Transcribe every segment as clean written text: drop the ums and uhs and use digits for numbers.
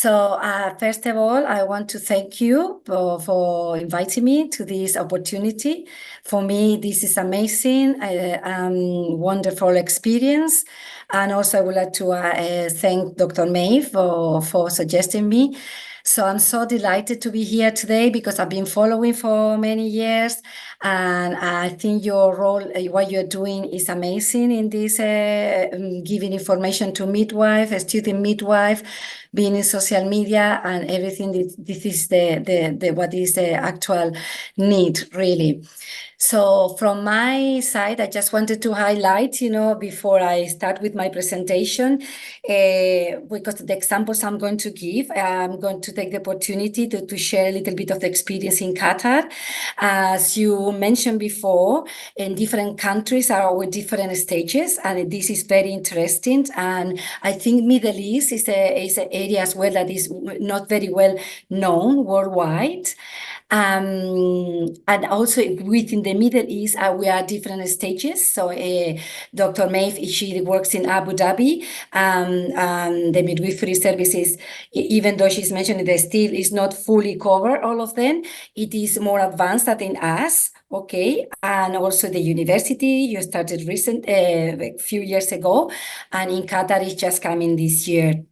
First of all, I want to thank you for inviting me to this opportunity. For me, this is amazing, wonderful experience. And also, I would like to thank Dr. Maeve for suggesting me. So I'm so delighted to be here today because I've been following for many years, and I think your role, what you're doing, is amazing in this giving information to midwife, a student midwife, being in social media and everything. This is the what is the actual need, really. So from my side, I just wanted to highlight, before I start with my presentation, because the examples I'm going to give, I'm going to take the opportunity to share a little bit of the experience in Qatar. As you mentioned before, in different countries are with different stages, and this is very interesting. And I think Middle East is an area as well that is not very well known worldwide. And also within the Middle East, we are different stages. So Dr. Maeve, she works in Abu Dhabi. The midwifery services, even though she's mentioned that still is not fully covered, all of them, it is more advanced than in us. Okay, and also the university, you started a few years ago, and in Qatar it's just coming this year.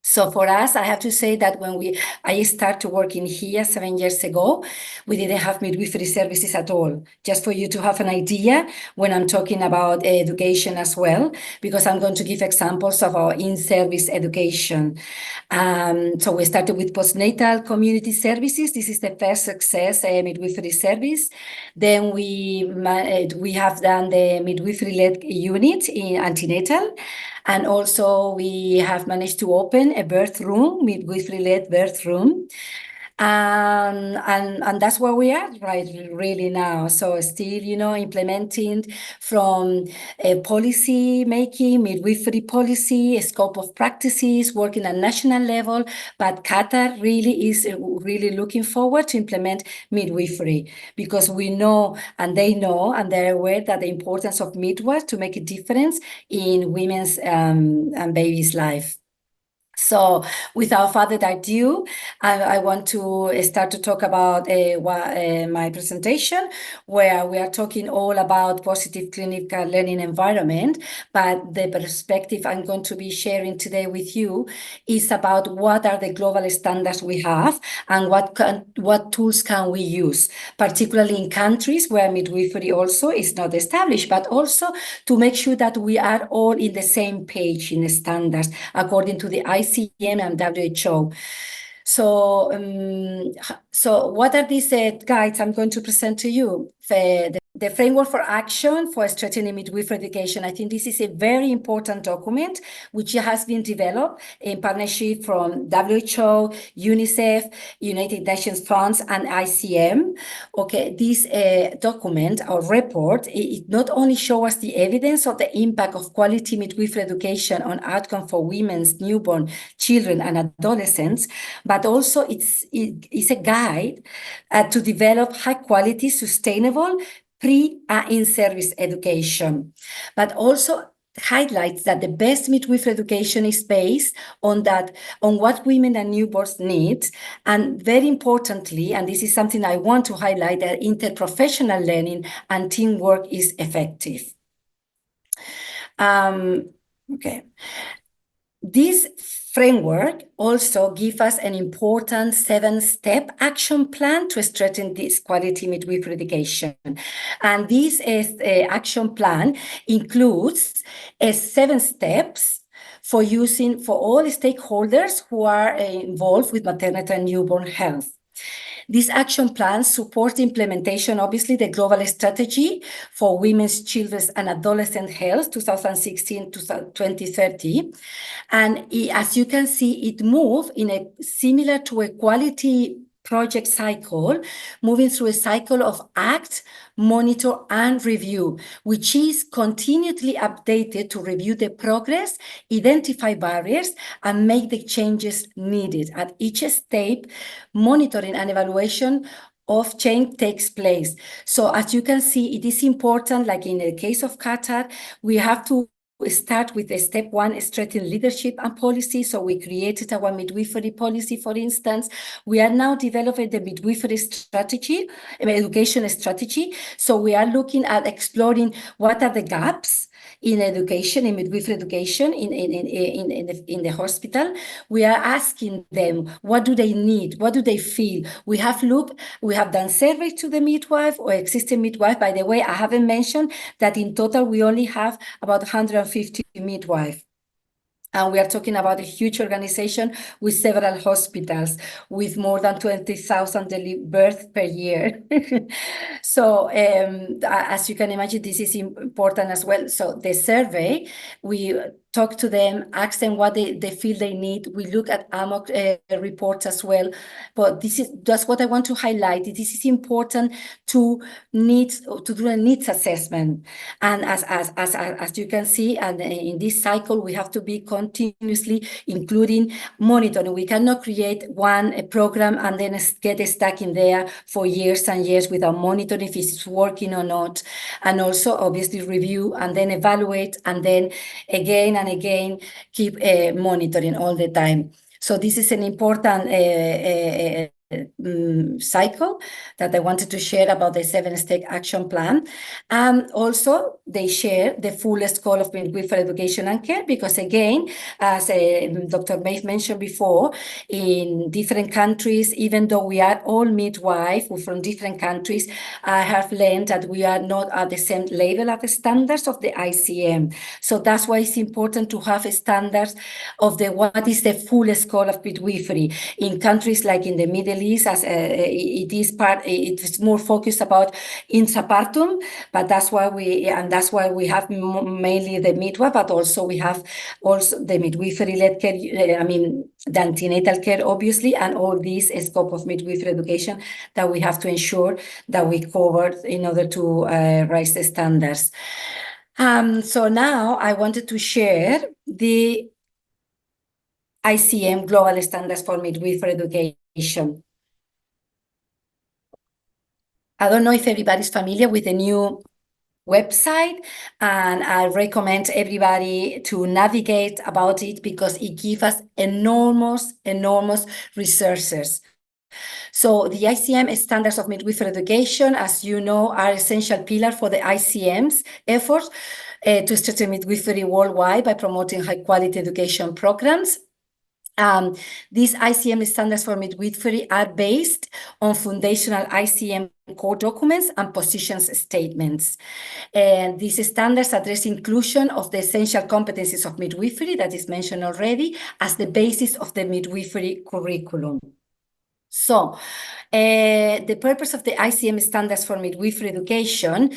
So for us, I have to say that when I started working here 7 years ago, we didn't have midwifery services at all. Just for you to have an idea when I'm talking about education as well, because I'm going to give examples of our in-service education. So we started with postnatal community services. This is the first success midwifery service. Then we have done the midwifery-led unit in antenatal. And also we have managed to open a birth room, midwifery-led birth room. And that's where we are really now. So still, implementing from policy making, midwifery policy, a scope of practices, working at national level. But Qatar really is really looking forward to implement midwifery, because we know, and they know, and they're aware that the importance of midwives to make a difference in women's and babies' life. So without further ado, I want to start to talk about my presentation, where we are talking all about positive clinical learning environment. But the perspective I'm going to be sharing today with you is about what are the global standards we have and what tools can we use, particularly in countries where midwifery also is not established, but also to make sure that we are all in the same page in the standards according to the ICM and WHO. So what are these guides I'm going to present to you? The framework for action for strengthening midwifery education. I think this is a very important document which has been developed in partnership from WHO, UNICEF, United Nations Funds, and ICM. Okay, this document or report, it not only shows us the evidence of the impact of quality midwifery education on outcome for women's newborn children and adolescents, but also it's a guide to develop high quality, sustainable pre and in-service education, but also highlights that the best midwifery education is based on what women and newborns need, and very importantly, and this is something I want to highlight, that interprofessional learning and teamwork is effective. Okay. This framework also gives us an important 7-step action plan to strengthen this quality midwifery education. And this action plan includes 7 steps for all stakeholders who are involved with maternity and newborn health. These action plans support the implementation, obviously, the global strategy for women's, children's, and adolescent health, 2016 to 2030. And as you can see, it moves similar to a quality project cycle, moving through a cycle of act, monitor, and review, which is continually updated to review the progress, identify barriers, and make the changes needed. At each step, monitoring and evaluation of change takes place. So as you can see, it is important, like in the case of Qatar, we have to start with the step one, strengthen leadership and policy. So we created our midwifery policy, for instance. We are now developing the midwifery strategy, education strategy. So we are looking at exploring what are the gaps in education, in midwifery education, in the hospital. We are asking them, what do they need? What do they feel? We have done surveys to the midwife or existing midwife. By the way, I haven't mentioned that in total, we only have about 150 midwives. And we are talking about a huge organization with several hospitals, with more than 20,000 births per year. So as you can imagine, this is important as well. So the survey, we talk to them, ask them what they feel they need. We look at AMOC reports as well. But this is just what I want to highlight. This is important to do a needs assessment. And as you can see, and in this cycle, we have to be continuously including monitoring. We cannot create one program and then get stuck in there for years and years without monitoring if it's working or not. And also obviously review and then evaluate and then again and again keep monitoring all the time. So this is an important cycle that I wanted to share about the 7-step action plan. And also they share the fullest goal of midwifery education and care, because again, as Dr. Maeve mentioned before, in different countries, even though we are all midwives from different countries, I have learned that we are not at the same level of the standards of the ICM. So that's why it's important to have standards of what is the fullest goal of midwifery. In countries like in the Middle East, as it's more focused about intrapartum, but that's why we have mainly the midwife, but also we have the midwifery-led care, the antenatal care, obviously, and all these scope of midwifery education that we have to ensure that we cover in order to raise the standards. So now I wanted to share the ICM Global Standards for Midwifery Education. I don't know if everybody's familiar with the new website, and I recommend everybody to navigate about it because it gives us enormous resources. So the ICM standards of midwifery education, as you know, are essential pillar for the ICM's efforts to strengthen midwifery worldwide by promoting high quality education programs. These ICM standards for midwifery are based on foundational ICM core documents and positions statements. And these standards address inclusion of the essential competencies of midwifery that is mentioned already as the basis of the midwifery curriculum. So the purpose of the ICM standards for midwifery education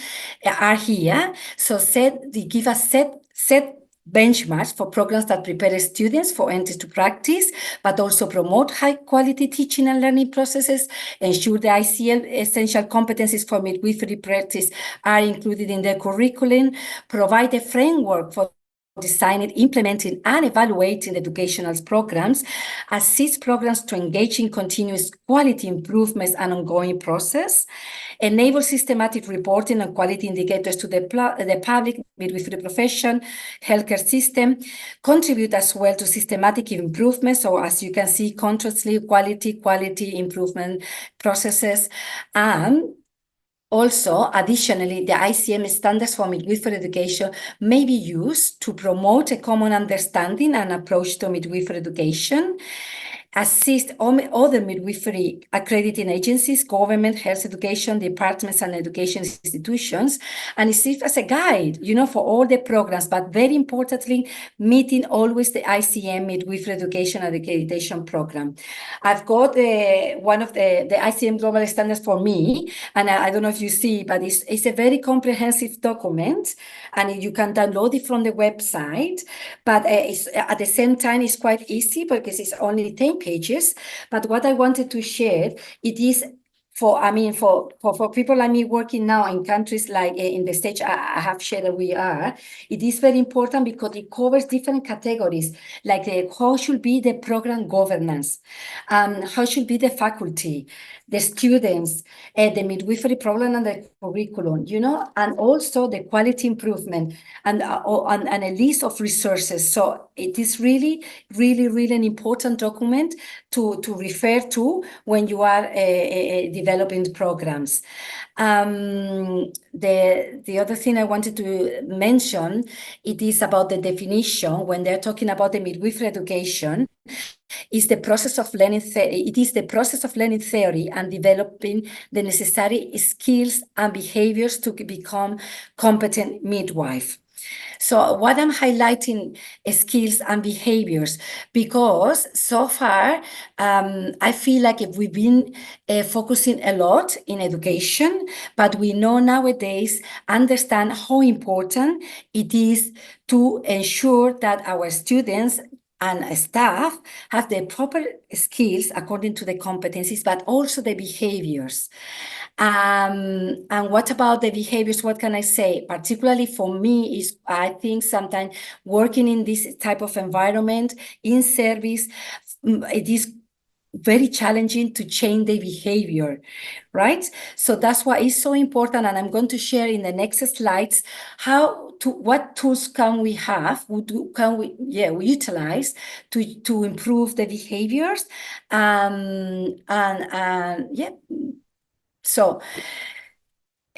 are here. So they give us set benchmarks for programs that prepare students for entry to practice, but also promote high-quality teaching and learning processes, ensure the ICM essential competencies for midwifery practice are included in the curriculum, provide a framework for designing, implementing, and evaluating educational programs, assist programs to engage in continuous quality improvements and ongoing process, enable systematic reporting and quality indicators to the public, midwifery profession, healthcare system, contribute as well to systematic improvements. So as you can see, continuously quality improvement processes, and also, additionally, the ICM standards for midwifery education may be used to promote a common understanding and approach to midwifery education, assist other midwifery accrediting agencies, government, health education departments, and education institutions, and it serves as a guide, for all the programs, but very importantly, meeting always the ICM midwifery education and accreditation program. I've got one of the ICM global standards for me, and I don't know if you see, but it's a very comprehensive document, and you can download it from the website, but at the same time, it's quite easy because it's only 10 pages. But what I wanted to share, it is for people like me working now in countries like in the stage I have shared that we are, it is very important because it covers different categories, like how should be the program governance, how should be the faculty, the students, the midwifery program and the curriculum, and also the quality improvement and a list of resources. So it is really, really, really an important document to refer to when you are developing programs. The other thing I wanted to mention, it is about the definition when they're talking about the midwifery education. Is the process of learning it is the process of learning theory and developing the necessary skills and behaviors to become competent midwife. So what I'm highlighting is skills and behaviors, because so far I feel like if we've been focusing a lot in education, but we know nowadays, understand how important it is to ensure that our students and staff have the proper skills according to the competencies, but also the behaviors. And what about the behaviors? What can I say? Particularly for me is, I think sometimes working in this type of environment in service, it is very challenging to change the behavior, right? So that's why it's so important, and I'm going to share in the next slides what tools can we have, we utilize to improve the behaviors, so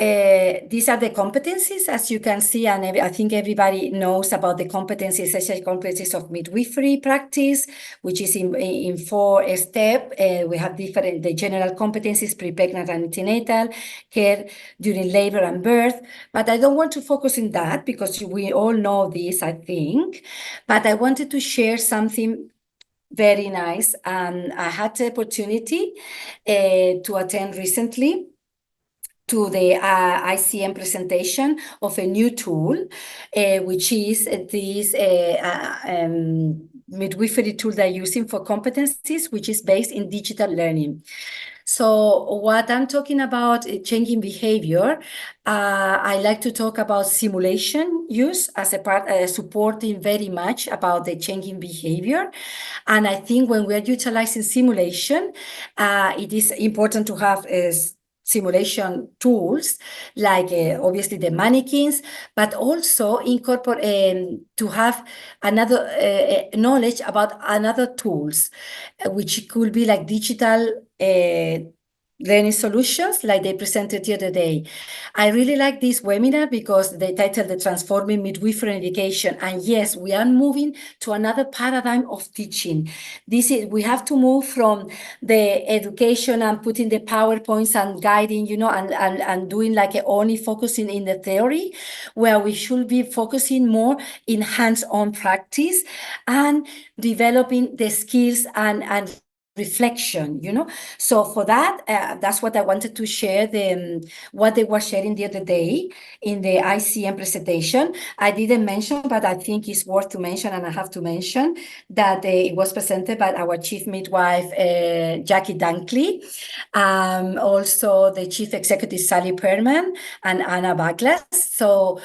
these are the competencies, as you can see, and I think everybody knows about the competencies, essential competencies of midwifery practice, which is in 4 steps. We have the general competencies, pre-pregnant and antenatal care during labor and birth. But I don't want to focus on that because we all know this, I think. But I wanted to share something very nice. I had the opportunity to attend recently to the ICM presentation of a new tool, which is this midwifery tool they're using for competencies, which is based in digital learning. So what I'm talking about, changing behavior, I like to talk about simulation use as a part, supporting very much about the changing behavior. And I think when we're utilizing simulation, it is important to have simulation tools like obviously the mannequins, but also incorporate to have another knowledge about another tools, which could be like digital learning solutions like they presented the other day. I really like this webinar because they titled the Transforming Midwifery Education. And yes, we are moving to another paradigm of teaching. We have to move from the education and putting the PowerPoints and guiding, and doing like only focusing in the theory, where we should be focusing more in hands-on practice and developing the skills and reflection, So for that, that's what I wanted to share, what they were sharing the other day in the ICM presentation. I didn't mention, but I think it's worth to mention, and I have to mention that it was presented by our chief midwife, Jackie Dunkley, also the chief executive, Sally Perman, and Anna Baglas. So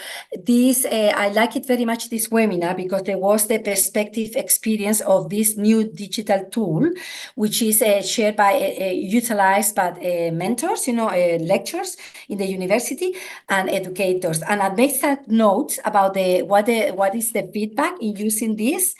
this, I like it very much, this webinar, because there was the perspective experience of this new digital tool, which is shared by, utilized by mentors, lecturers in the university and educators. And I make some notes about what is the feedback in using this.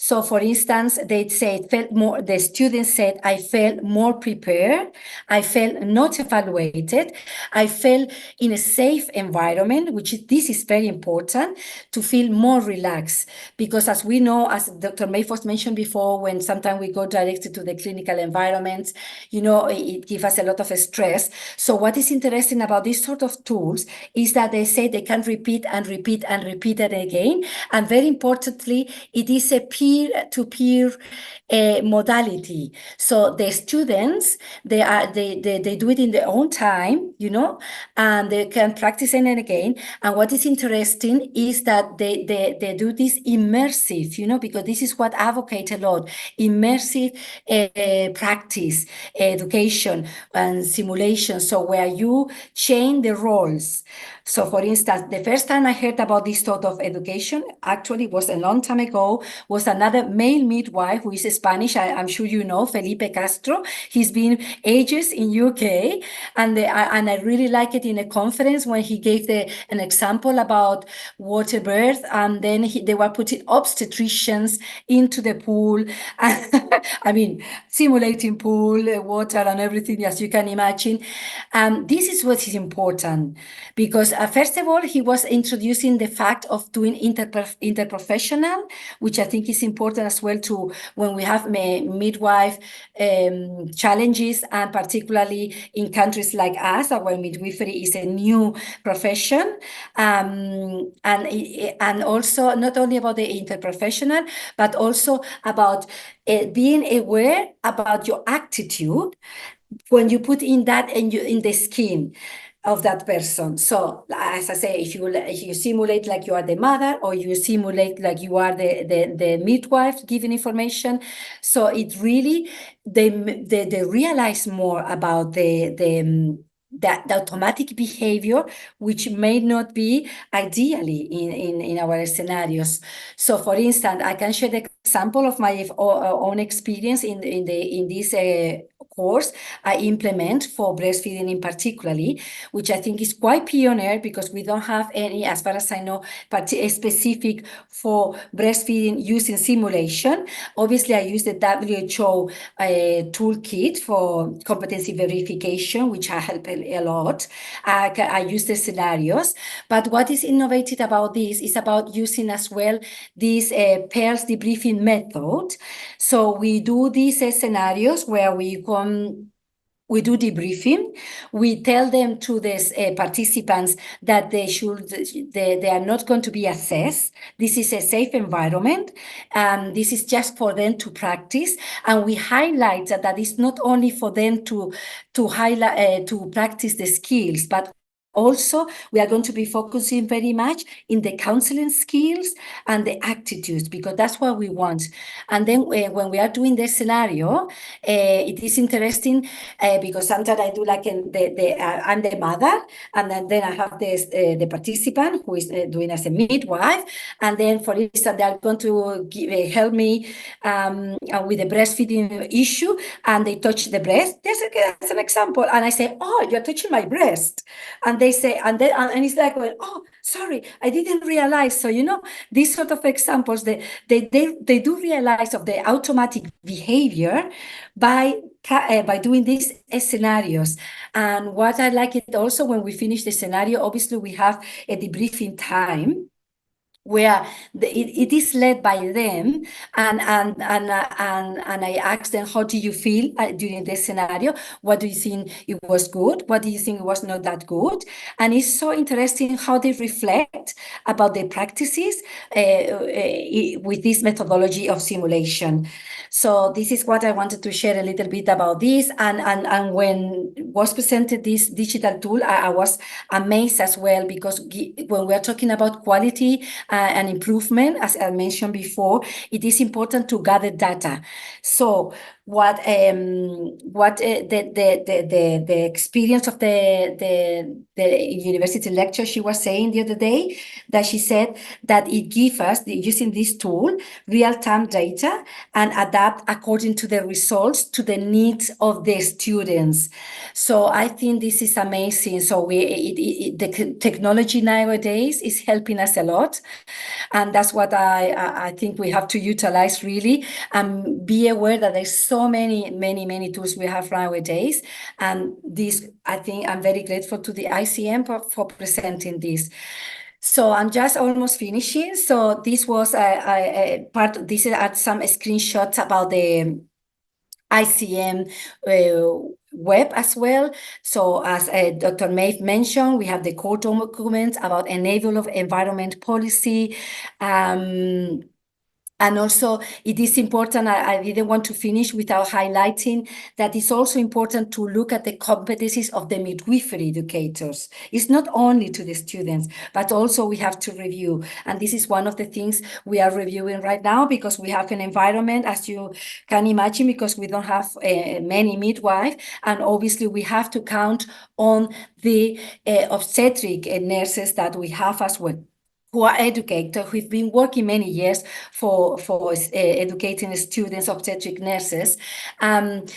So for instance, they said, the students said, I felt more prepared. I felt not evaluated. I felt in a safe environment, this is very important, to feel more relaxed. Because as we know, as Dr. Maeve was mentioned before, when sometimes we go directly to the clinical environments, it gives us a lot of stress. So what is interesting about these sort of tools is that they say they can repeat and repeat and repeat it again. And very importantly, it is a peer peer-to-peer modality. So the students, they do it in their own time, and they can practice again and again. And what is interesting is that they do this immersive, because this is what I advocate a lot, immersive practice, education and simulation. So where you change the roles. So for instance, the first time I heard about this sort of education actually was a long time ago, was another male midwife who is Spanish. I'm sure you know, Felipe Castro. He's been ages in UK, and I really like it in a conference when he gave an example about water birth, and then they were putting obstetricians into the pool. I mean, simulating pool, water and everything, as you can imagine. This is what is important, because first of all, he was introducing the fact of doing interprofessional, which I think is important as well to when we have midwife challenges, and particularly in countries like us, where midwifery is a new profession, and also not only about the interprofessional, but also about being aware about your attitude when you put in that in the skin of that person. So as I say, if you simulate like you are the mother, or you simulate like you are the midwife giving information, so it really they realize more about the automatic behavior, which may not be ideally in our scenarios. So for instance, I can share the example of my own experience in this course I implement for breastfeeding in particularly, which I think is quite pioneer, because we don't have any, as far as I know, specific for breastfeeding using simulation. Obviously, I use the WHO toolkit for competency verification, which I help a lot. I use the scenarios, but what is innovative about this is about using as well this pairs debriefing method. So we do these scenarios where we do debriefing. We tell them to these participants that they are not going to be assessed. This is a safe environment. This is just for them to practice. And we highlight that it's not only for them to highlight to practice the skills, but also, we are going to be focusing very much in the counseling skills and the attitudes, because that's what we want. And then when we are doing the scenario, it is interesting because sometimes I do like I'm the mother, and then I have the participant who is doing as a midwife, and then for instance they are going to help me with the breastfeeding issue, and they touch the breast. That's an example, and I say, "Oh, you're touching my breast," and they say, and it's like, well, "Oh, sorry, I didn't realize." So these sort of examples, they do realize of the automatic behavior by doing these scenarios. And what I like it also, when we finish the scenario, obviously we have a debriefing time where it is led by them, and I ask them, how do you feel during this scenario? What do you think it was good? What do you think was not that good? And it's so interesting how they reflect about their practices with this methodology of simulation. So this is what I wanted to share a little bit about this. And when was presented this digital tool, I was amazed as well, because when we're talking about quality and improvement, as I mentioned before, it is important to gather data. So what the experience of the university lecturer, she was saying the other day, that she said that it gives us, using this tool, real-time data, and adapt according to the results to the needs of the students. So I think this is amazing. So the technology nowadays is helping us a lot, and that's what I think we have to utilize really, and be aware that there's so many tools we have nowadays. And this, I think, I'm very grateful to the ICM for presenting this. So I'm just almost finishing. So this was a part. These are some screenshots about the ICM web as well. So as Dr. Maeve mentioned, we have the core documents about enable of environment policy. And also, it is important, I didn't want to finish without highlighting that it's also important to look at the competencies of the midwifery educators. It's not only to the students, but also we have to review. And this is one of the things we are reviewing right now, because we have an environment, as you can imagine, because we don't have many midwives. And obviously, we have to count on the obstetric nurses that we have as well, who are educators, who've been working many years for educating students, obstetric nurses. And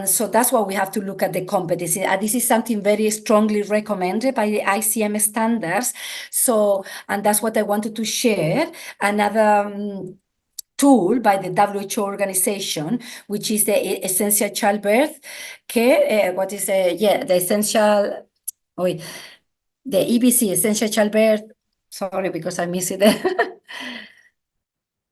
so that's why we have to look at the competency. This is something very strongly recommended by the ICM standards. So, and that's what I wanted to share. Another tool by the WHO organization, which is the essential childbirth care. The essential, the EBC, essential childbirth. Sorry, because I missed it.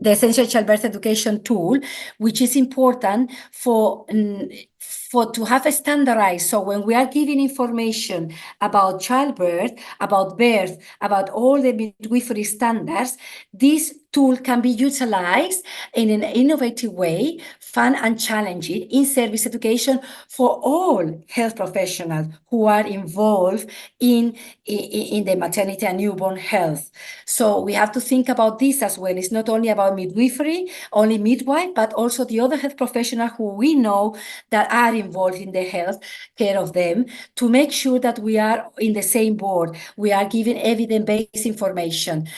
The essential childbirth education tool, which is important for to have a standardized. So when we are giving information about childbirth, about birth, about all the midwifery standards, this tool can be utilized in an innovative way, fun and challenging, in service education for all health professionals who are involved in the maternity and newborn health. So we have to think about this as well. It's not only about midwifery, only midwife, but also the other health professionals who we know that are involved in the health care of them, to make sure that we are in the same board. We are giving evidence-based information.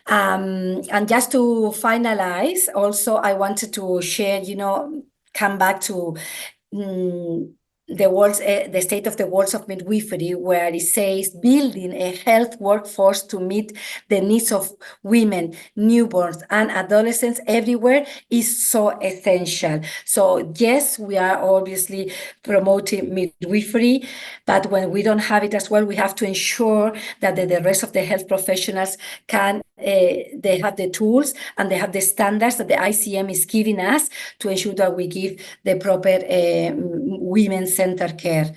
And just to finalize, also, I wanted to share, come back to the state of the worlds of midwifery, where it says building a health workforce to meet the needs of women, newborns, and adolescents everywhere is so essential. So yes, we are obviously promoting midwifery, but when we don't have it as well, we have to ensure that the rest of the health professionals can they have the tools and they have the standards that the ICM is giving us to ensure that we give the proper women-centered care.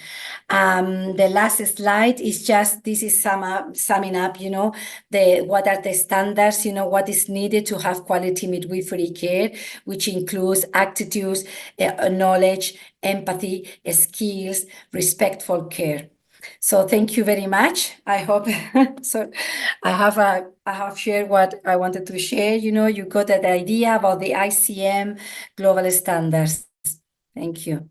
The last slide is just, this is summing up, what are the standards, what is needed to have quality midwifery care, which includes attitudes, knowledge, empathy, skills, respectful care. So thank you very much. I hope so. I have shared what I wanted to share. You got an idea about the ICM global standards. Thank you.